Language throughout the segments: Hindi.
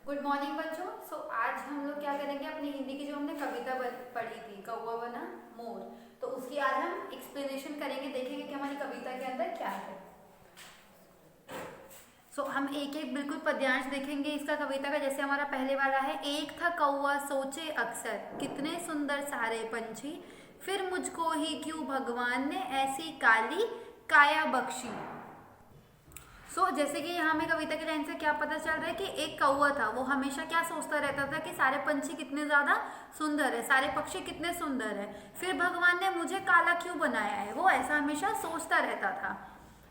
गुड मॉर्निंग बच्चों। आज हम लोग क्या करेंगे, अपनी हिंदी की जो हमने कविता पढ़ी थी कौवा बना मोर, तो उसकी आज हम एक्सप्लेनेशन करेंगे, देखेंगे कि हमारी कविता के अंदर क्या है। हम एक एक बिल्कुल पद्यांश देखेंगे इसका कविता का। जैसे हमारा पहले वाला है, एक था कौवा सोचे अक्सर कितने सुंदर सारे पंछी, फिर मुझको ही क्यों भगवान ने ऐसी काली काया बख्शी। जैसे कि यहाँ में कविता की लाइन से क्या पता चल रहा है कि एक कौवा था, वो हमेशा क्या सोचता रहता था कि सारे पंछी कितने ज्यादा सुंदर है, सारे पक्षी कितने सुंदर है, फिर भगवान ने मुझे काला क्यों बनाया है, वो ऐसा हमेशा सोचता रहता था।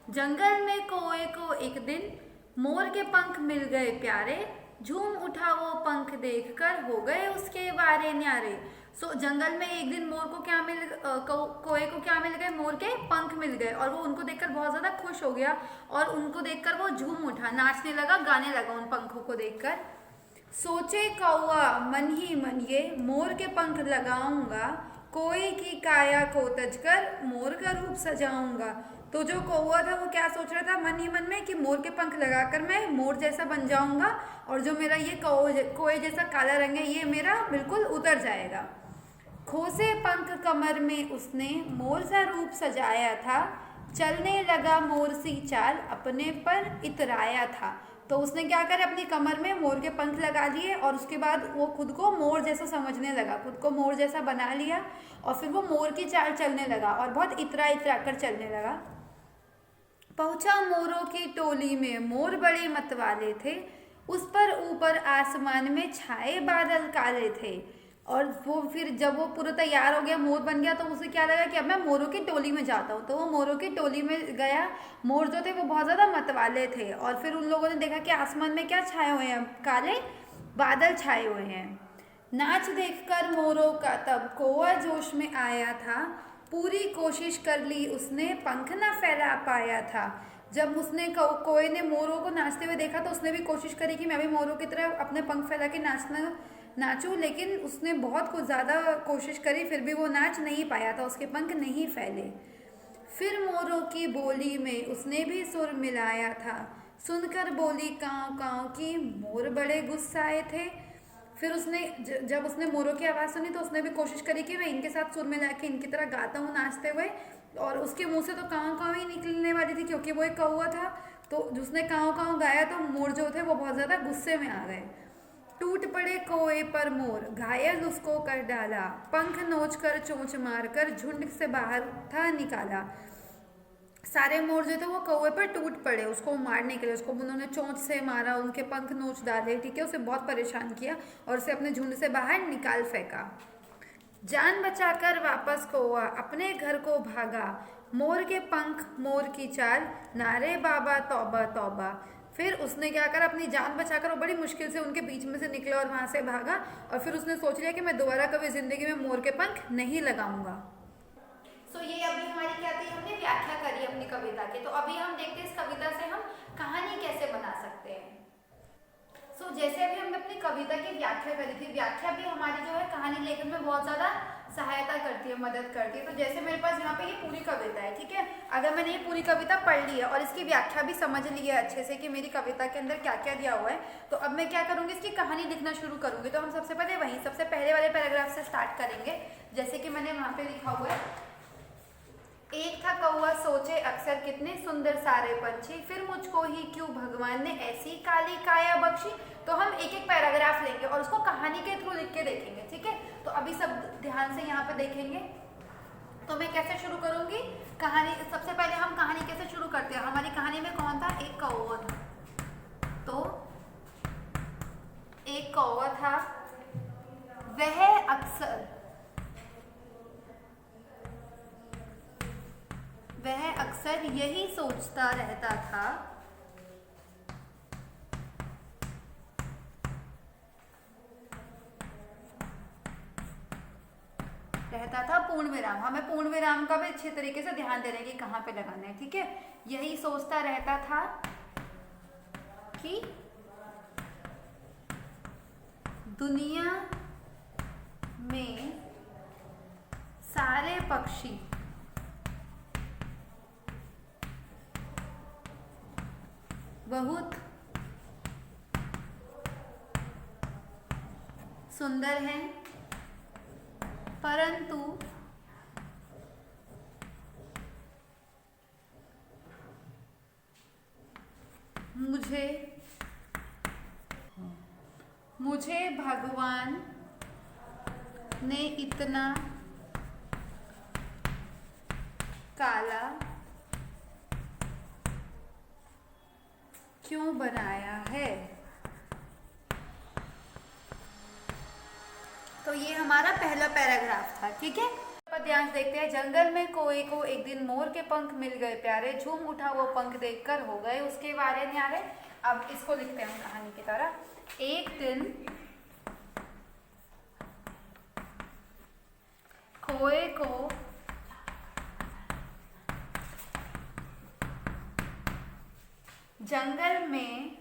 जंगल में कोए को एक दिन मोर के पंख मिल गए प्यारे, झूम उठा वो पंख देखकर हो गए उसके वारे न्यारे। जंगल में एक दिन मोर को क्या मिल कोए को क्या मिल गए, मोर के पंख मिल गए, और वो उनको देखकर बहुत ज्यादा खुश हो गया और उनको देखकर वो झूम उठा, नाचने लगा, गाने लगा उन पंखों को देखकर। सोचे कौवा मन ही मन ये मोर के पंख लगाऊंगा, कोई की काया को तजकर मोर का रूप सजाऊंगा। तो जो कौवा था वो क्या सोच रहा था मन ही मन में कि मोर के पंख लगाकर मैं मोर जैसा बन जाऊंगा, और जो मेरा ये कोए जैसा काला रंग है ये मेरा बिल्कुल उतर जाएगा। खोसे पंख कमर में उसने मोर सा रूप सजाया था, चलने लगा मोर सी चाल अपने पर इतराया था। तो उसने क्या करे, अपनी कमर में मोर के पंख लगा लिए और उसके बाद वो खुद को मोर जैसा समझने लगा, खुद को मोर जैसा बना लिया, और फिर वो मोर की चाल चलने लगा और बहुत इतरा इतरा कर चलने लगा। पहुंचा मोरों की टोली में, मोर बड़े मतवाले थे, उस पर ऊपर आसमान में छाए बादल काले थे। और वो फिर जब वो पूरा तैयार हो गया, मोर बन गया, तो उसे क्या लगा कि अब मैं मोरों की टोली में जाता हूँ। तो वो मोरों की टोली में गया। मोर जो थे वो बहुत ज़्यादा मतवाले थे, और फिर उन लोगों ने देखा कि आसमान में क्या छाए हुए हैं, काले बादल छाए हुए हैं। नाच देखकर मोरों का तब कौवा जोश में आया था, पूरी कोशिश कर ली उसने पंख ना फैला पाया था। जब उसने कोए ने मोरों को नाचते हुए देखा तो उसने भी कोशिश करी कि मैं भी मोरों की तरह अपने पंख फैला के नाचूं, लेकिन उसने बहुत कुछ ज़्यादा कोशिश करी, फिर भी वो नाच नहीं पाया था, उसके पंख नहीं फैले। फिर मोरों की बोली में उसने भी सुर मिलाया था, सुनकर बोली काँव काँव की मोर बड़े गुस्साए थे। फिर उसने जब उसने मोरों की आवाज़ सुनी तो उसने भी कोशिश करी कि मैं इनके साथ सुर मिला के इनकी तरह गाता हूँ नाचते हुए, और उसके मुंह से तो काँव काँव ही निकलने वाली थी क्योंकि वो एक कौवा था। तो उसने काँव काँव गाया तो मोर जो थे वो बहुत ज़्यादा गुस्से में आ गए। टूट पड़े कोए पर मोर, घायल उसको कर डाला, पंख नोच कर चोंच मार कर झुंड से बाहर था निकाला। सारे मोर जो थे वो कौवे पर टूट पड़े उसको मारने के लिए, उसको उन्होंने चोंच से मारा, उनके पंख नोच डाले, ठीक है, उसे बहुत परेशान किया और उसे अपने झुंड से बाहर निकाल फेंका। जान बचाकर वापस कौवा अपने घर को भागा, मोर के पंख मोर की चाल, नारे बाबा तौबा तौबा। फिर उसने क्या करा, अपनी जान बचाकर वो बड़ी मुश्किल से उनके बीच में से निकला और वहां से भागा, और फिर उसने सोच लिया कि मैं दोबारा कभी जिंदगी में मोर के पंख नहीं लगाऊंगा। ये अभी हमारी क्या थी, हमने व्याख्या करी अपनी कविता की। तो अभी हम देखते हैं इस कविता से हम कहानी कैसे बना सकते हैं। जैसे अभी हमने अपनी कविता की व्याख्या करी थी, व्याख्या भी हमारी जो है कहानी लेखन में बहुत ज्यादा सहायता करती है, मदद करती है। तो जैसे मेरे पास यहाँ पे ये पूरी कविता है, ठीक है, अगर मैंने ये पूरी कविता पढ़ ली है और इसकी व्याख्या भी समझ ली है अच्छे से कि मेरी कविता के अंदर क्या क्या दिया हुआ है, तो अब मैं क्या करूंगी, इसकी कहानी लिखना शुरू करूंगी। तो हम सबसे पहले सबसे पहले वाले पैराग्राफ से स्टार्ट करेंगे। जैसे कि मैंने वहां पे लिखा हुआ है, एक था कौवा सोचे अक्सर कितने सुंदर सारे पंछी, फिर मुझको ही क्यों भगवान ने ऐसी काली काया बख्शी। तो हम एक एक पैराग्राफ लेंगे और उसको कहानी के थ्रू लिख के देखेंगे, ठीक है। तो अभी सब ध्यान से यहाँ पे देखेंगे। तो मैं कैसे शुरू करूंगी कहानी, सबसे पहले हम कहानी कैसे शुरू करते हैं। हमारी कहानी में कौन था, एक कौवा था। तो एक कौवा था, वह अक्सर यही सोचता रहता था पूर्ण विराम। हमें पूर्ण विराम का भी अच्छे तरीके से ध्यान देने की कहाँ पे लगाना है, ठीक है। यही सोचता रहता था कि दुनिया में सारे पक्षी बहुत सुंदर हैं, परंतु मुझे भगवान ने इतना काला क्यों बनाया है। तो ये हमारा पहला पैराग्राफ था, ठीक है। ध्यान से देखते हैं। जंगल में कोई को एक दिन मोर के पंख मिल गए प्यारे, झूम उठा वो पंख देखकर हो गए उसके बारे न्यारे। अब इसको लिखते हैं कहानी की तरह। एक दिन कोए को जंगल में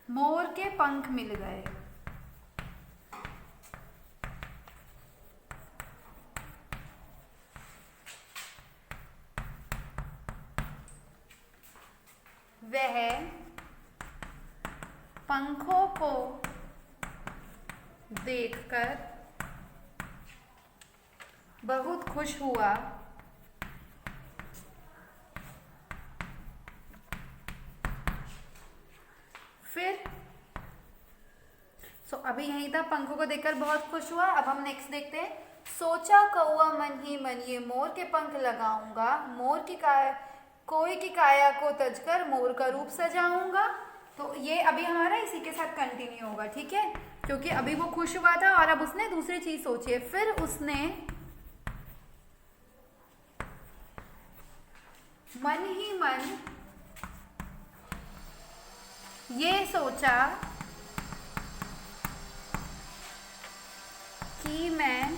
मोर के पंख मिल गए। वह पंखों को देखकर बहुत खुश हुआ। फिर अभी यहीं था, पंखों को देखकर बहुत खुश हुआ। अब हम नेक्स्ट देखते हैं। सोचा कौआ मन ही मन ये मोर के पंख लगाऊंगा, मोर की कोई की काया को तजकर मोर का रूप सजाऊंगा। तो ये अभी हमारा इसी के साथ कंटिन्यू होगा, ठीक है, क्योंकि अभी वो खुश हुआ था और अब उसने दूसरी चीज सोची है। फिर उसने मन ही मन ये सोचा कि मैं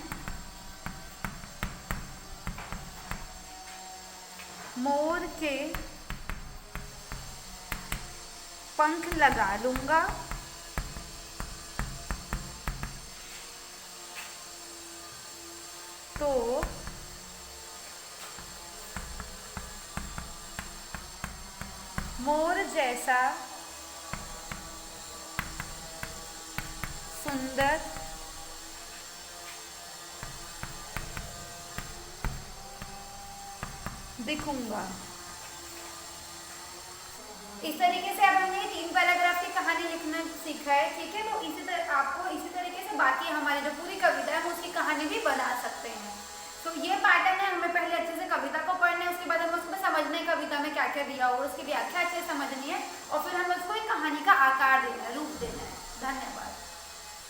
मोर के पंख लगा लूंगा। तो मोर जैसा सुंदर दिखूंगा। इस तरीके से अब हमने 3 पैराग्राफ की कहानी लिखना सीखा है, ठीक है। तो इसी तरह आपको इसी तरीके से बाकी हमारी जो पूरी कविता है हम उसकी कहानी भी बना सकते हैं। तो ये पैटर्न है, हमें पहले अच्छे से कविता को पढ़ना है, उसके बाद हमें उसमें समझना है कविता में क्या क्या दिया हुआ, उसकी व्याख्या अच्छे से समझनी है और फिर हमें उसको एक कहानी का आकार देना है, रूप देना है।